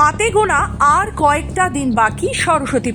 হাতে গোনা আর কয়েকটা দিন বাকি সরস্বতী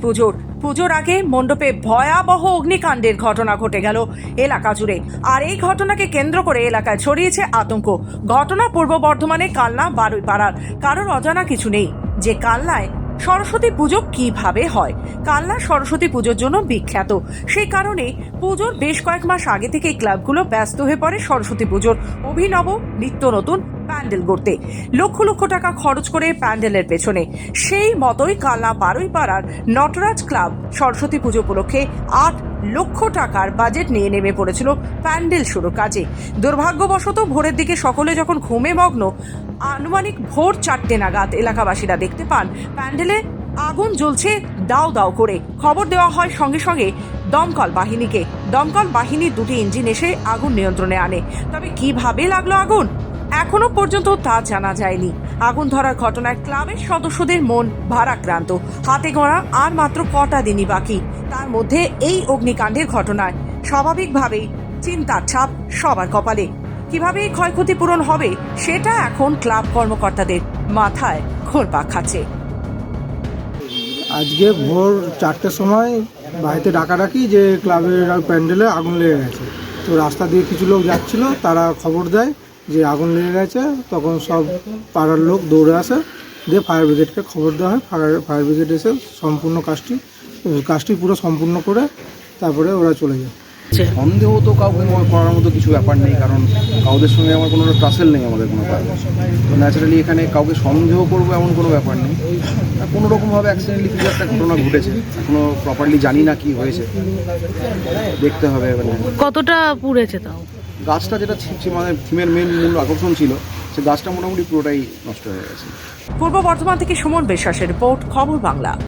পুজোর আগে মণ্ডপে ভয়াবহ অগ্নিকাণ্ডের ঘটনা ঘটে গেল এলাকা জুড়ে। আর এই ঘটনাকে কেন্দ্র করে এলাকায় ছড়িয়েছে আতঙ্ক। ঘটনা পূর্ব বর্ধমানে কালনা বারুইপাড়ার। কারোর অজানা কিছু নেই যে কালনায় সরস্বতী পুজো কিভাবে হয়। কালনা সরস্বতী পুজোর জন্য বিখ্যাত। সেই কারণে পুজোর বেশ কয়েক মাস আগে থেকে ক্লাবগুলো ব্যস্ত হয়ে পড়ে সরস্বতী পুজোর অভিনব নিত্য নতুন প্যান্ডেল গড়তে। লক্ষ লক্ষ টাকা খরচ করে প্যান্ডেলের পেছনে। সেই মতোই কালনা বারুইপাড়ার নটরাজ ক্লাব সরস্বতী পুজো উপলক্ষে 8 লক্ষ টাকার বাজেট নিয়ে নেমে পড়েছিল প্যান্ডেল শুরুর কাজে। দুর্ভাগ্যবশত ভোরের দিকে সকলে যখন ঘুমে মগ্ন, আনুমানিক ভোর 4টে নাগাদ এলাকাবাসীরা দেখতে পান প্যান্ডেলে আগুন জ্বলছে দাও দাও করে। খবর দেওয়া হয় সঙ্গে সঙ্গে দমকল বাহিনীকে। দমকল বাহিনীর 2টি ইঞ্জিন এসে আগুন নিয়ন্ত্রণে আনে। তবে কিভাবে লাগলো আগুন এখনো পর্যন্ত তা জানা যায়নি। আগুন ধরার ঘটনায় ক্লাবের সদস্যদের মন ভারাক্রান্ত। হাতে গোনা আর মাত্র কটা দিনই বাকি, তার মধ্যে এই অগ্নিকাণ্ডের ঘটনায় স্বাভাবিকভাবেই চিন্তার ছাপ সবার কপালে। কিভাবে এই ক্ষয়ক্ষতি পূরণ হবে সেটা এখন ক্লাব কর্মকর্তাদের মাথায় ঘুরপাক খাচ্ছে। আজকে ভোর 4টের সময় বাড়িতে ডাকাডাকি যে ক্লাবের প্যান্ডেলে আগুন লেগে গেছে। তো রাস্তা দিয়ে কিছু লোক যাচ্ছিল, তারা খবর দেয় যে আগুন লেগে গেছে। তখন সব পাড়ার লোক দৌড়ে আসে, দিয়ে ফায়ার ব্রিগেডকে খবর দেওয়া হয়। ফায়ার ব্রিগেড এসে সম্পূর্ণ কাজটি পুরো সম্পূর্ণ করে তারপরে ওরা চলে যায়। সন্দেহ তো কাউকে করার মতো কিছু ব্যাপার নেই, কারণ কাউদের সঙ্গে আমার কোনো ট্রাসেল নেই, আমাদের কোনো কাজ। তো ন্যাচারালি এখানে কাউকে সন্দেহ করবো এমন কোনো ব্যাপার নেই। কোনো রকমভাবে অ্যাক্সিডেন্টলি কিছু একটা ঘটনা ঘটেছে, এখনো প্রপারলি জানি না কি হয়েছে, দেখতে হবে। কতটা পুড়েছে তাও? গাছটা যেটা মানে থিমের মূল আকর্ষণ ছিল, সে গাছটা মোটামুটি পুরোটাই নষ্ট হয়ে গেছে। পূর্ব বর্ধমান থেকে সুমন বিশ্বাসের রিপোর্ট, খবর বাংলা।